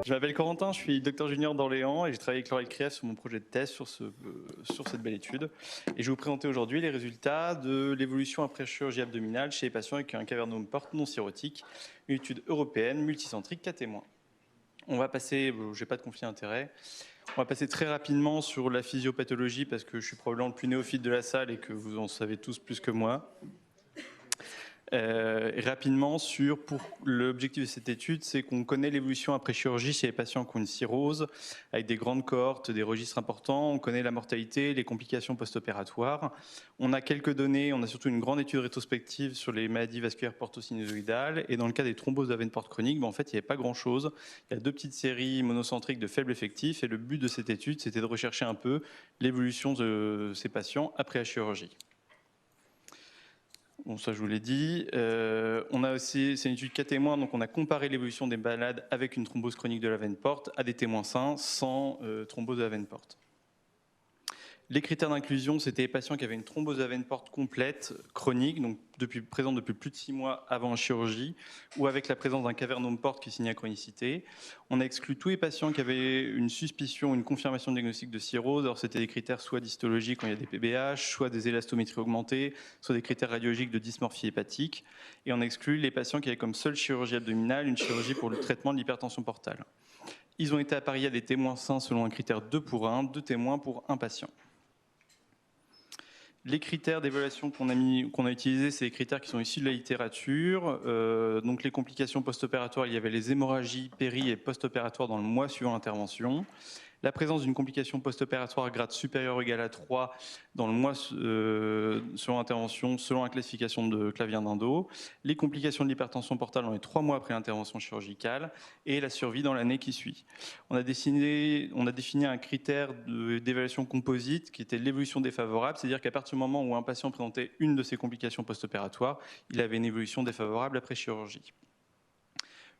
Je m'appelle Corentin, je suis docteur junior d'Orléans et j'ai travaillé avec Laurel Krief sur mon projet de thèse sur cette belle étude. Et je vais vous présenter aujourd'hui les résultats de l'évolution après chirurgie abdominale chez les patients avec un cavernome porte non cirrhotique, une étude européenne multicentrique 4 témoins. On va passer, je n'ai pas de conflit d'intérêt, on va passer très rapidement sur la physiopathologie parce que je suis probablement le plus néophyte de la salle et que vous en savez tous plus que moi. Rapidement pour l'objectif de cette étude, c'est qu'on connaît l'évolution après chirurgie chez les patients qui ont une cirrhose, avec des grandes cohortes, des registres importants, on connaît la mortalité, les complications post-opératoires. On a quelques données, on a surtout une grande étude rétrospective sur les maladies vasculaires portosinusoïdales, et dans le cas des thromboses de la veine porte chronique, en fait, il n'y avait pas grand-chose. Il y a 2 petites séries monocentriques de faible effectif, et le but de cette étude, c'était de rechercher un peu l'évolution de ces patients après la chirurgie. Bon, ça je vous l'ai dit. On a aussi, c'est une étude 4 témoins, donc on a comparé l'évolution des malades avec une thrombose chronique de la veine porte à des témoins sains sans thrombose de la veine porte. Les critères d'inclusion, c'était les patients qui avaient une thrombose de la veine porte complète, chronique, donc présente depuis plus de 6 mois avant la chirurgie, ou avec la présence d'un cavernome porte qui signale chronicité. On a exclu tous les patients qui avaient une suspicion ou une confirmation de diagnostic de cirrhose. Alors c'était des critères soit d'histologie quand il y a des PBH, soit des élastométries augmentées, soit des critères radiologiques de dysmorphie hépatique. Et on a exclu les patients qui avaient comme seule chirurgie abdominale une chirurgie pour le traitement de l'hypertension portale. Ils ont été appariés à des témoins sains selon un critère 2 pour 1, 2 témoins pour 1 patient. Les critères d'évaluation qu'on a utilisés, c'est les critères qui sont issus de la littérature. Donc les complications post-opératoires, il y avait les hémorragies péri- et post-opératoires dans le mois suivant l'intervention. La présence d'une complication post-opératoire grade supérieur ou égal à 3 dans le mois selon l'intervention, selon la classification de Clavien-Dindo, les complications de l'hypertension portale dans les 3 mois après l'intervention chirurgicale et la survie dans l'année qui suit. On a défini un critère d'évaluation composite qui était l'évolution défavorable, c'est-à-dire qu'à partir du moment où un patient présentait une de ces complications post-opératoires, il avait une évolution défavorable après chirurgie.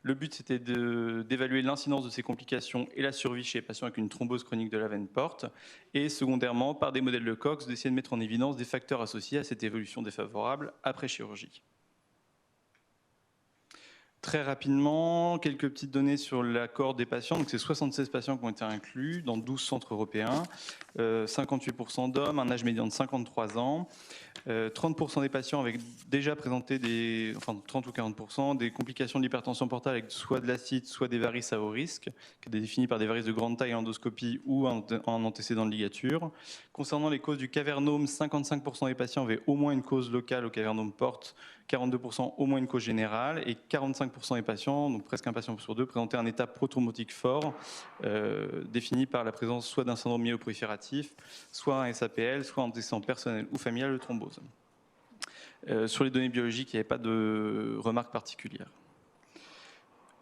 Le but, c'était d'évaluer l'incidence de ces complications et la survie chez les patients avec une thrombose chronique de la veine porte, et secondairement, par des modèles de Cox, d'essayer de mettre en évidence des facteurs associés à cette évolution défavorable après chirurgie. Très rapidement, quelques petites données sur la cohorte des patients. Donc, c'est 76 patients qui ont été inclus dans 12 centres européens, 58% d'hommes, un âge médian de 53 ans. 30% des patients avaient déjà présenté 30 ou 40%, des complications de l'hypertension portale avec soit de l'acide, soit des varices à haut risque, qui est défini par des varices de grande taille en endoscopie ou en antécédent de ligature. Concernant les causes du cavernome, 55% des patients avaient au moins une cause locale au cavernome porte, 42% au moins une cause générale, et 45% des patients, donc presque un patient sur deux, présentaient un état prothrombotique fort, défini par la présence soit d'un syndrome myéloprolifératif, soit un SAPL, soit un antécédent personnel ou familial de thrombose. Sur les données biologiques, il n'y avait pas de remarques particulières.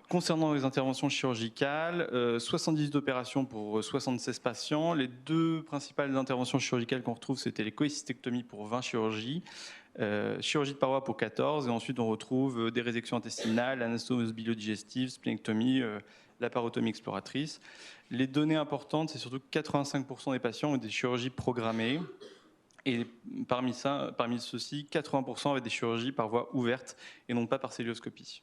Concernant les interventions chirurgicales, 78 opérations pour 76 patients. Les 2 principales interventions chirurgicales qu'on retrouve, c'était les cholécystectomies pour 20 chirurgies, chirurgie de paroi pour 14, et ensuite on retrouve des résections intestinales, anastomose bilodigestive, splénectomie, laparotomie exploratrice. Les données importantes, c'est surtout que 85% des patients ont des chirurgies programmées. Et parmi ceux-ci, 80% avaient des chirurgies par voie ouverte et non pas par célioscopie.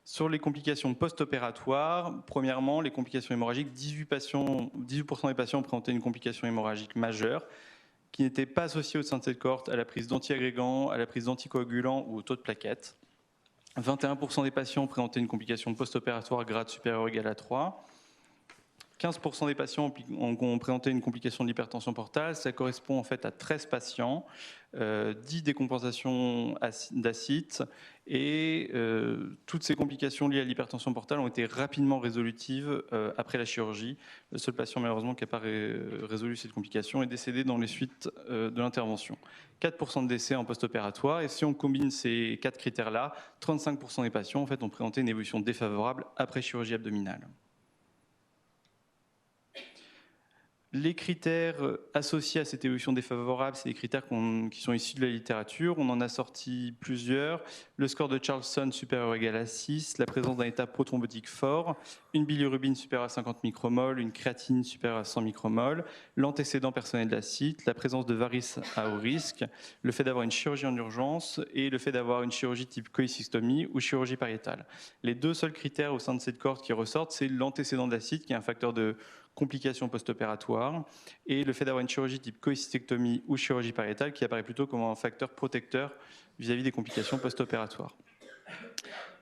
Sur les complications post-opératoires, premièrement, les complications hémorragiques, 18% des patients ont présenté une complication hémorragique majeure qui n'était pas associée au sein de cette cohorte à la prise d'antiagrégants, à la prise d'anticoagulants ou au taux de plaquettes. 21% des patients présentaient une complication post-opératoire grade supérieur ou égal à 3. 15% des patients ont présenté une complication de l'hypertension portale. Ça correspond en fait à 13 patients, 10 décompensations d'acide, et toutes ces complications liées à l'hypertension portale ont été rapidement résolutives après la chirurgie. Le seul patient malheureusement qui n'a pas résolu cette complication est décédé dans les suites de l'intervention. 4% de décès en post-opératoire, et si on combine ces 4 critères-là, 35% des patients en fait, ont présenté une évolution défavorable après chirurgie abdominale. Les critères associés à cette évolution défavorable, c'est des critères qui sont issus de la littérature. On en a sorti plusieurs. Le score de Charlson supérieur ou égal à 6, la présence d'un état prothrombotique fort, une bilirubine supérieure à 50 micromoles, une créatine supérieure à 100 micromoles, l'antécédent personnel de la CIT, la présence de varices à haut risque, le fait d'avoir une chirurgie en urgence et le fait d'avoir une chirurgie type cholecystomie ou chirurgie pariétale. Les deux seuls critères au sein de cette cohorte qui ressortent, c'est l'antécédent de la CIT, qui est un facteur de complications post-opératoires, et le fait d'avoir une chirurgie type cholecystectomie ou chirurgie pariétale qui apparaît plutôt comme un facteur protecteur vis-à-vis des complications post-opératoires.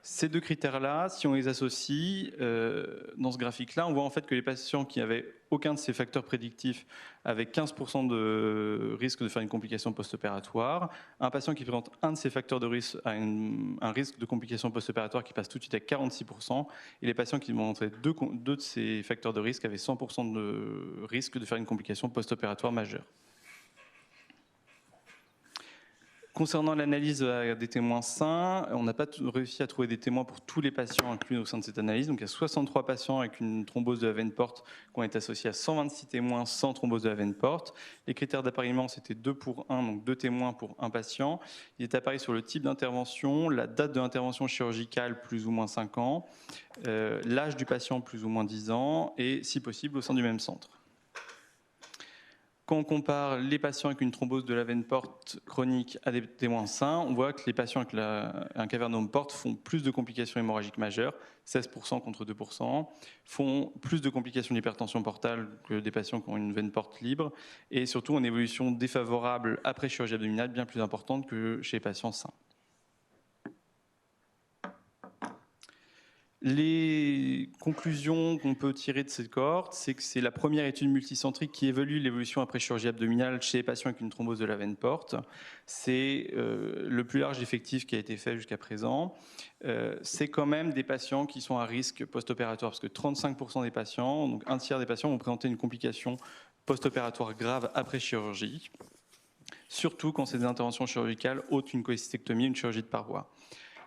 Ces deux critères-là, si on les associe dans ce graphique-là, on voit en fait que les patients qui n'avaient aucun de ces facteurs prédictifs avaient 15% de risque de faire une complication post-opératoire. Un patient qui présente un de ces facteurs de risque a un risque de complication post-opératoire qui passe tout de suite à 46%. Et les patients qui montraient deux de ces facteurs de risque avaient 100% de risque de faire une complication post-opératoire majeure. Concernant l'analyse des témoins sains, on n'a pas réussi à trouver des témoins pour tous les patients inclus au sein de cette analyse. Donc il y a 63 patients avec une thrombose de la veine porte qui ont été associés à 126 témoins sans thrombose de la veine porte. Les critères d'appariement, c'était 2 pour 1, donc 2 témoins pour 1 patient. Il est apparu sur le type d'intervention, la date de l'intervention chirurgicale, plus ou moins 5 ans, l'âge du patient, plus ou moins 10 ans, et si possible, au sein du même centre. Quand on compare les patients avec une thrombose de la veine porte chronique à des témoins sains, on voit que les patients avec un cavernome porte font plus de complications hémorragiques majeures, 16% contre 2%, font plus de complications d'hypertension portale que des patients qui ont une veine porte libre, et surtout une évolution défavorable après chirurgie abdominale bien plus importante que chez les patients sains. Les conclusions qu'on peut tirer de cette cohorte, c'est que c'est la première étude multicentrique qui évalue l'évolution après chirurgie abdominale chez les patients avec une thrombose de la veine porte. C'est le plus large effectif qui a été fait jusqu'à présent. C'est quand même des patients qui sont à risque post-opératoire, parce que 35% des patients, donc un tiers des patients, vont présenter une complication post-opératoire grave après chirurgie, surtout quand c'est des interventions chirurgicales autres qu'une cholecystectomie, une chirurgie de paroi.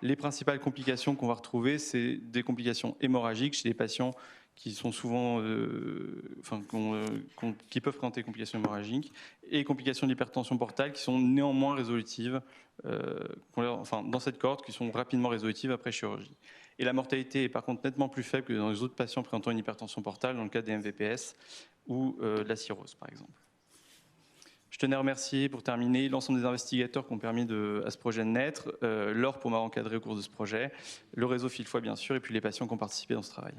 Les principales complications qu'on va retrouver, c'est des complications hémorragiques chez les patients qui sont souvent, qui peuvent présenter des complications hémorragiques, et complications d'hypertension portale qui sont néanmoins résolutives, dans cette cohorte, qui sont rapidement résolutives après chirurgie. Et la mortalité est par contre nettement plus faible que dans les autres patients présentant une hypertension portale, dans le cas des MVPS ou de la cirrhose, par exemple. Je tenais à remercier, pour terminer, l'ensemble des investigateurs qui ont permis à ce projet de naître, Laure pour m'avoir encadré au cours de ce projet, le réseau Fil-Foi bien sûr, et puis les patients qui ont participé dans ce travail.